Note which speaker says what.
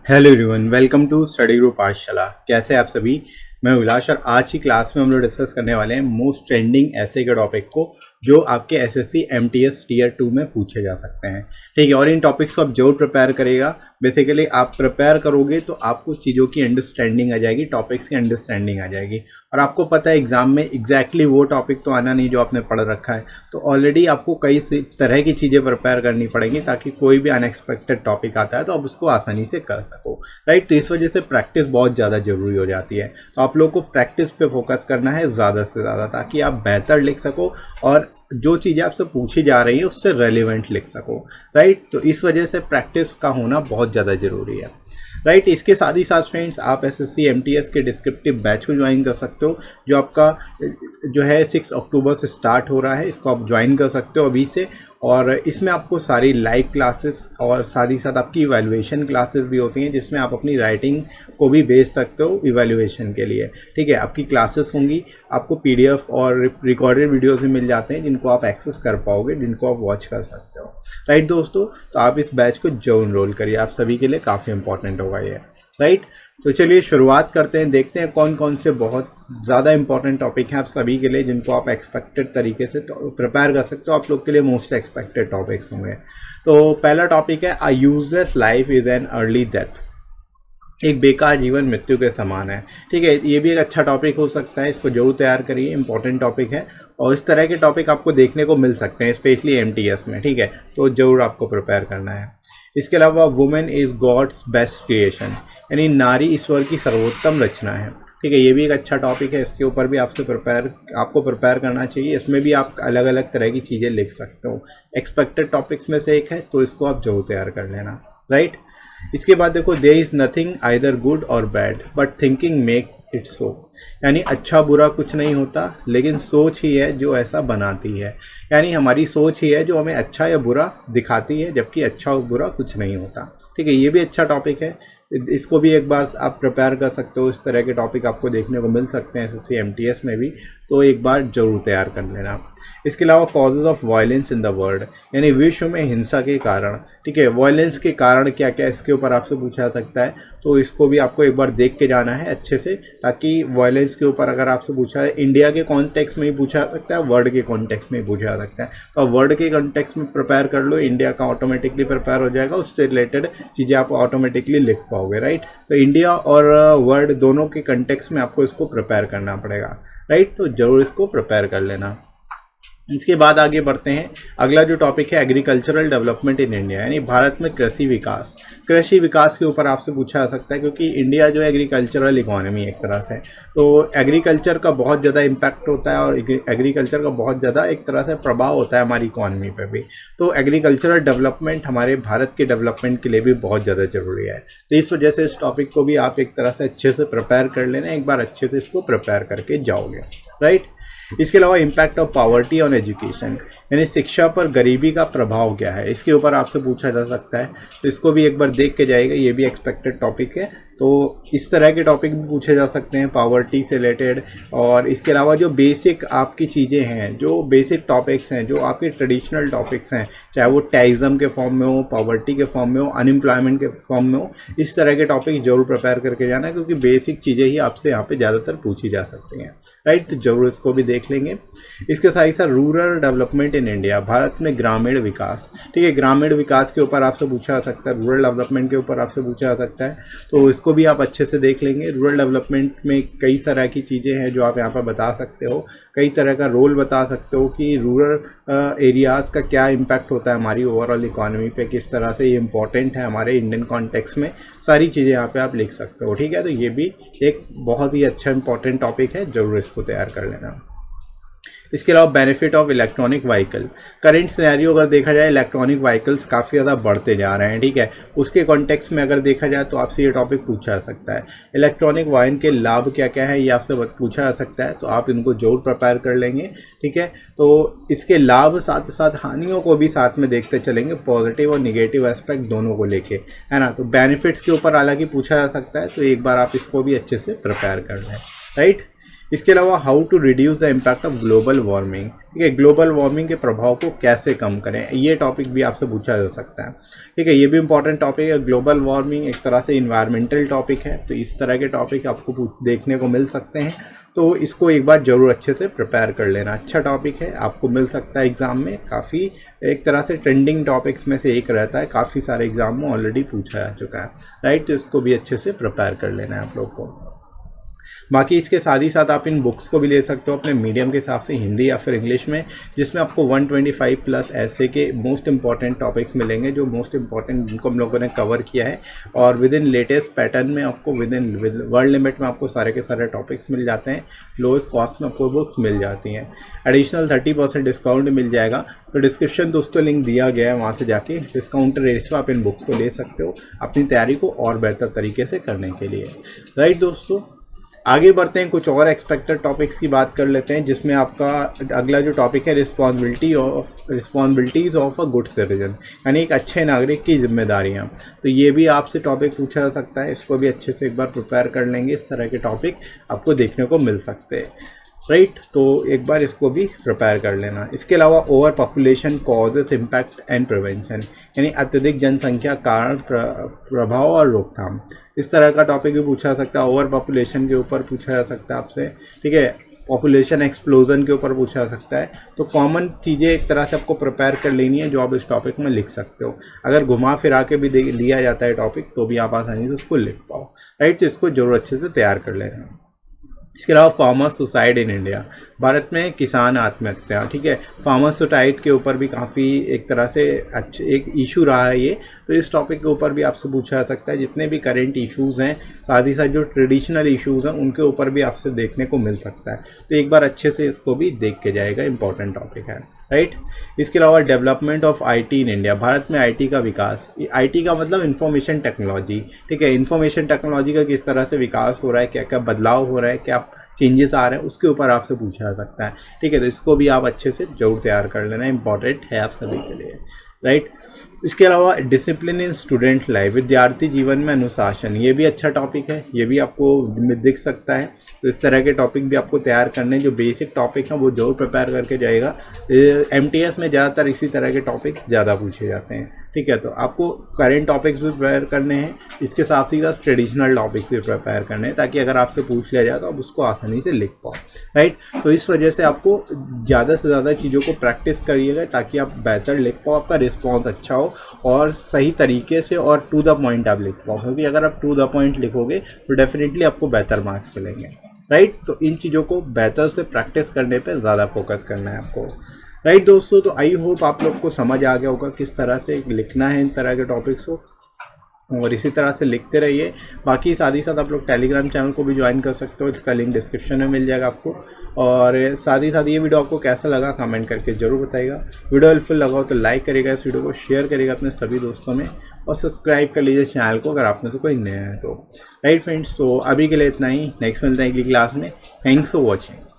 Speaker 1: Hello everyone, welcome to study group Pathshala. कैसे हैं आप सभी। मैं उल्लास और आज की क्लास में हम लोग डिस्कस करने वाले हैं मोस्ट ट्रेंडिंग ऐसे के टॉपिक को जो आपके एसएससी एमटीएस टीयर 2 में पूछे जा सकते हैं। ठीक है, और इन टॉपिक्स को आप जरूर प्रिपेयर करिएगा। बेसिकली आप प्रिपेयर करोगे तो आपको चीज़ों की अंडरस्टैंडिंग आ जाएगी, टॉपिक्स की अंडरस्टैंडिंग आ जाएगी। और आपको पता है एग्जाम में एग्जैक्टली वो टॉपिक तो आना नहीं जो आपने पढ़ रखा है, तो ऑलरेडी आपको कई तरह की चीज़ें प्रिपेयर करनी पड़ेंगी ताकि कोई भी अनएक्सपेक्टेड टॉपिक आता है तो आप उसको आसानी से कर सको। राइट, तो इस वजह से प्रैक्टिस बहुत ज़्यादा ज़रूरी हो जाती है। तो आप लोग को प्रैक्टिस पे फोकस करना है ज़्यादा से ज़्यादा, ताकि आप बेहतर लिख सको और जो चीज़ें आपसे पूछी जा रही हैं उससे रेलिवेंट लिख सको। राइट, तो इस वजह से प्रैक्टिस का होना बहुत ज़्यादा ज़रूरी है। राइट, इसके साथ ही साथ फ्रेंड्स आप एसएससी एमटीएस के डिस्क्रिप्टिव बैच को ज्वाइन कर सकते हो, जो आपका जो है 6 अक्टूबर से स्टार्ट हो रहा है। इसको आप ज्वाइन कर सकते हो अभी से, और इसमें आपको सारी लाइव क्लासेस और साथ ही साथ आपकी इवैल्यूएशन क्लासेस भी होती हैं, जिसमें आप अपनी राइटिंग को भी भेज सकते हो इवैल्यूएशन के लिए। ठीक है, आपकी क्लासेस होंगी, आपको पीडीएफ और रिकॉर्डेड वीडियोस भी मिल जाते हैं जिनको आप एक्सेस कर पाओगे, जिनको आप वॉच कर सकते हो। राइट दोस्तों, तो आप इस बैच को जरूर इनरोल करिए, आप सभी के लिए काफ़ी इंपॉर्टेंट होगा ये। राइट, तो चलिए शुरुआत करते हैं, देखते हैं कौन कौन से बहुत ज़्यादा इंपॉर्टेंट टॉपिक हैं आप सभी के लिए जिनको आप एक्सपेक्टेड तरीके से प्रिपेयर कर सकते हो। आप लोग के लिए मोस्ट एक्सपेक्टेड टॉपिक्स होंगे। तो पहला टॉपिक है अ useless life is an early death. एक बेकार जीवन मृत्यु के समान है। ठीक है, ये भी एक अच्छा टॉपिक हो सकता है, इसको जरूर तैयार करिए, इंपॉर्टेंट टॉपिक है और इस तरह के टॉपिक आपको देखने को मिल सकते हैं स्पेशली एमटीएस में। ठीक है, तो जरूर आपको प्रिपेयर करना है। इसके अलावा women is God's best creation, यानी नारी ईश्वर की सर्वोत्तम रचना है। ठीक है, ये भी एक अच्छा टॉपिक है, इसके ऊपर भी आपको प्रिपेयर करना चाहिए। इसमें भी आप अलग अलग तरह की चीज़ें लिख सकते हो, एक्सपेक्टेड टॉपिक्स में से एक है, तो इसको आप जरूर तैयार कर लेना। राइट, इसके बाद देखो there is nothing either good or bad but thinking make it so, यानी अच्छा बुरा कुछ नहीं होता, लेकिन सोच ही है जो ऐसा बनाती है। यानी हमारी सोच ही है जो हमें अच्छा या बुरा दिखाती है, जबकि अच्छा और बुरा कुछ नहीं होता। ठीक है, ये भी अच्छा टॉपिक है, इसको भी एक बार आप प्रिपेयर कर सकते हो। इस तरह के टॉपिक आपको देखने को मिल सकते हैं एसएससी एमटीएस में भी, तो एक बार जरूर तैयार कर लेना। इसके अलावा causes of violence in the world, यानी विश्व में हिंसा के कारण। ठीक है, वायलेंस के कारण क्या क्या, इसके ऊपर आपसे पूछा जा सकता है, तो इसको भी आपको एक बार देख के जाना है अच्छे से, ताकि वायलेंस के ऊपर अगर आपसे पूछा है इंडिया के कॉन्टेक्स्ट में ही पूछा जा सकता है, वर्ल्ड के कॉन्टेक्स्ट में ही पूछा जा सकता है। तो वर्ल्ड के कॉन्टेक्स्ट में प्रिपेयर कर लो, इंडिया का ऑटोमेटिकली प्रिपेयर हो जाएगा, उससे रिलेटेड चीज़ें आप ऑटोमेटिकली लिख पाओगे। राइट, तो इंडिया और वर्ल्ड दोनों के कॉन्टेक्स्ट में आपको इसको प्रिपेयर करना पड़ेगा। राइट, तो जरूर इसको प्रिपेयर कर लेना। इसके बाद आगे बढ़ते हैं। अगला जो टॉपिक है एग्रीकल्चरल डेवलपमेंट इन इंडिया, यानी भारत में कृषि विकास। कृषि विकास के ऊपर आपसे पूछा जा सकता है, क्योंकि इंडिया जो है एग्रीकल्चरल इकोनॉमी एक तरह से, तो एग्रीकल्चर का बहुत ज़्यादा इम्पैक्ट होता है और एग्रीकल्चर का बहुत ज़्यादा एक तरह से प्रभाव होता है हमारी इकोनॉमी पे भी। तो एग्रीकल्चरल डेवलपमेंट हमारे भारत के डेवलपमेंट के लिए भी बहुत ज़्यादा ज़रूरी है। तो इस वजह से इस टॉपिक को भी आप एक तरह से अच्छे से प्रिपेयर कर लेना, एक बार अच्छे से इसको प्रिपेयर करके जाओगे। राइट, इसके अलावा impact of poverty on education, यानी शिक्षा पर गरीबी का प्रभाव क्या है, इसके ऊपर आपसे पूछा जा सकता है, तो इसको भी एक बार देख के जाएगा। ये भी एक्सपेक्टेड टॉपिक है, तो इस तरह के टॉपिक भी पूछे जा सकते हैं पॉवर्टी से रिलेटेड। और इसके अलावा जो बेसिक आपकी चीज़ें हैं, जो बेसिक टॉपिक्स हैं, जो आपके ट्रेडिशनल टॉपिक्स हैं, चाहे वो टैक्सम के फॉर्म में हो, पॉवर्टी के फॉर्म में हो, अनएम्प्लॉयमेंट के फॉर्म में हो, इस तरह के टॉपिक जरूर प्रिपेयर करके जाना है, क्योंकि बेसिक चीज़ें ही आपसे यहाँ पे ज़्यादातर पूछी जा सकती हैं। राइट, तो जरूर इसको भी देख लेंगे। इसके साथ ही साथ rural development in India, Bharat में ग्रामीण विकास। ठीक है, ग्रामीण विकास के ऊपर आपसे पूछा जा सकता है, रूरल डेवलपमेंट के ऊपर आपसे पूछा जा सकता है, तो इसको भी आप अच्छे से देख लेंगे। रूरल डेवलपमेंट में कई तरह की चीज़ें हैं जो आप यहाँ पर बता सकते हो, कई तरह का रोल बता सकते हो कि रूरल एरियाज़ का क्या इम्पैक्ट होता है हमारी ओवरऑल इकोनॉमी पे, किस तरह से ये इंपॉर्टेंट है हमारे इंडियन कॉन्टेक्स्ट में, सारी चीज़ें यहाँ पे आप लिख सकते हो। ठीक है, तो ये भी एक बहुत ही अच्छा इंपॉर्टेंट टॉपिक है, जरूर इसको तैयार कर लेना। इसके अलावा benefit of electronic vehicle. Current scenario अगर देखा जाए, इलेक्ट्रॉनिक व्हीकल्स काफ़ी ज़्यादा बढ़ते जा रहे हैं। ठीक है, उसके कॉन्टेक्स्ट में अगर देखा जाए तो आपसे ये टॉपिक पूछा जा सकता है। इलेक्ट्रॉनिक वाहन के लाभ क्या क्या है, ये आपसे पूछा जा सकता है, तो आप इनको जरूर प्रिपेयर कर लेंगे। ठीक है, तो इसके लाभ साथ साथ हानियों को भी साथ में देखते चलेंगे, पॉजिटिव और निगेटिव एस्पेक्ट दोनों को लेके, है ना। तो बेनिफिट्स के ऊपर हालांकि पूछा जा सकता है, तो एक बार आप इसको भी अच्छे से प्रिपेयर कर लें। राइट, इसके अलावा how to reduce the impact of global warming, ठीक है, ग्लोबल वार्मिंग के प्रभाव को कैसे कम करें, ये टॉपिक भी आपसे पूछा जा सकता है, ठीक है, ये भी इंपॉर्टेंट टॉपिक है। ग्लोबल वार्मिंग एक तरह से इन्वायरमेंटल टॉपिक है, तो इस तरह के टॉपिक आपको देखने को मिल सकते हैं, तो इसको एक बार ज़रूर अच्छे से प्रिपेयर कर लेना। अच्छा टॉपिक है, आपको मिल सकता है एग्ज़ाम में, काफ़ी एक तरह से ट्रेंडिंग टॉपिक्स में से एक रहता है, काफ़ी सारे एग्ज़ाम में ऑलरेडी पूछा जा चुका है, राइट। तो इसको भी अच्छे से प्रिपेयर कर लेना है आप लोग को। बाकी इसके साथ ही साथ आप इन बुक्स को भी ले सकते हो अपने मीडियम के हिसाब से, हिंदी या फिर इंग्लिश में, जिसमें आपको 125 प्लस ऐसे के मोस्ट इंपॉर्टेंट टॉपिक्स मिलेंगे, जो मोस्ट इंपॉर्टेंट जिनको हम लोगों ने कवर किया है, और विद इन लेटेस्ट पैटर्न में आपको विद वर्ल्ड लिमिट में आपको सारे के सारे टॉपिक्स मिल जाते हैं, लोएस्ट कॉस्ट में आपको बुक्स मिल जाती हैं। एडिशनल 30% डिस्काउंट मिल जाएगा, तो डिस्क्रिप्शन दोस्तों लिंक दिया गया है, वहाँ से जाके डिस्काउंट रेट से आप इन बुक्स को ले सकते हो अपनी तैयारी को और बेहतर तरीके से करने के लिए, राइट दोस्तों। आगे बढ़ते हैं, कुछ और एक्सपेक्टेड टॉपिक्स की बात कर लेते हैं, जिसमें आपका अगला जो टॉपिक है responsibilities of a good citizen, यानी एक अच्छे नागरिक की जिम्मेदारियां। तो ये भी आपसे टॉपिक पूछा जा सकता है, इसको भी अच्छे से एक बार प्रिपेयर कर लेंगे, इस तरह के टॉपिक आपको देखने को मिल सकते हैं, राइट। तो एक बार इसको भी प्रिपेयर कर लेना। इसके अलावा over population causes impact and prevention, यानी अत्यधिक जनसंख्या कारण प्रभाव और रोकथाम, इस तरह का टॉपिक भी पूछा जा सकता है। ओवर पॉपुलेशन के ऊपर पूछा जा सकता है आपसे, ठीक है, पॉपुलेशन एक्सप्लोजन के ऊपर पूछा जा सकता है। तो कॉमन चीज़ें एक तरह से आपको प्रिपेयर कर लेनी है, जो आप इस टॉपिक में लिख सकते हो। अगर घुमा फिरा के भी लिया जाता है टॉपिक, तो भी आप आसानी से उसको लिख पाओ, राइट। तो इसको जरूर अच्छे से तैयार कर लेना। इसके अलावा farmers suicide in India, Bharat में किसान आत्महत्या, ठीक है, फार्मर्स सुसाइड के ऊपर भी काफ़ी एक तरह से एक इशू रहा है ये, तो इस टॉपिक के ऊपर भी आपसे पूछा जा सकता है। जितने भी करेंट इश्यूज़ हैं, साथ ही साथ जो ट्रेडिशनल इश्यूज़ हैं, उनके ऊपर भी आपसे देखने को मिल सकता है, तो एक बार अच्छे से इसको भी देख के जाएगा, इंपॉर्टेंट टॉपिक है, राइट। इसके अलावा development of IT in India, Bharat में आईटी का विकास, आईटी का मतलब इंफॉर्मेशन टेक्नोलॉजी, ठीक है, इंफॉर्मेशन टेक्नोलॉजी का किस तरह से विकास हो रहा है, क्या क्या बदलाव हो रहा है, क्या चेंजेस आ रहे हैं, उसके ऊपर आपसे पूछा जा सकता है, ठीक है। तो इसको भी आप अच्छे से जरूर तैयार कर लेना, इंपॉर्टेंट है आप सभी के लिए, राइट। इसके अलावा डिसिप्लिन इन स्टूडेंट लाइफ, विद्यार्थी जीवन में अनुशासन, ये भी अच्छा टॉपिक है, ये भी आपको दिख सकता है। तो इस तरह के टॉपिक भी आपको तैयार करने, जो बेसिक टॉपिक हैं वो जरूर प्रिपेयर करके जाएगा। एमटीएस में ज़्यादातर इसी तरह के टॉपिक्स ज़्यादा पूछे जाते हैं, ठीक है। तो आपको करेंट टॉपिक्स भी प्रिपेयर करने हैं, इसके साथ ही साथ ट्रेडिशनल टॉपिक्स भी प्रिपेयर करने हैं, ताकि अगर आपसे पूछ लिया जाए तो आप उसको आसानी से लिख पाओ, राइट। तो इस वजह से आपको ज़्यादा से ज़्यादा चीज़ों को प्रैक्टिस करिएगा, ताकि आप बेहतर लिख पाओ, आपका रिस्पॉन्स अच्छा हो और सही तरीके से और टू द पॉइंट आप लिख पाओ, क्योंकि अगर आप टू द पॉइंट लिखोगे तो डेफिनेटली आपको बेहतर मार्क्स मिलेंगे, राइट। तो इन चीज़ों को बेहतर से प्रैक्टिस करने पे ज़्यादा फोकस करना है आपको, राइट दोस्तों। तो आई होप आप लोग को समझ आ गया होगा किस तरह से लिखना है इन तरह के टॉपिक्स को, और इसी तरह से लिखते रहिए। बाकी साथ ही साथ आप लोग टेलीग्राम चैनल को भी ज्वाइन कर सकते हो, इसका लिंक डिस्क्रिप्शन में मिल जाएगा आपको। और साथ ही साथ ये वीडियो आपको कैसा लगा कमेंट करके ज़रूर बताइएगा। वीडियो हेल्पफुल लगा हो तो लाइक करिएगा, इस वीडियो को शेयर करिएगा अपने सभी दोस्तों में, और सब्सक्राइब कर लीजिए चैनल को अगर आप में से कोई नया है तो, राइट फ्रेंड्स। तो अभी के लिए इतना ही, नेक्स्ट मिलते हैं अगली क्लास में। Thanks for watching.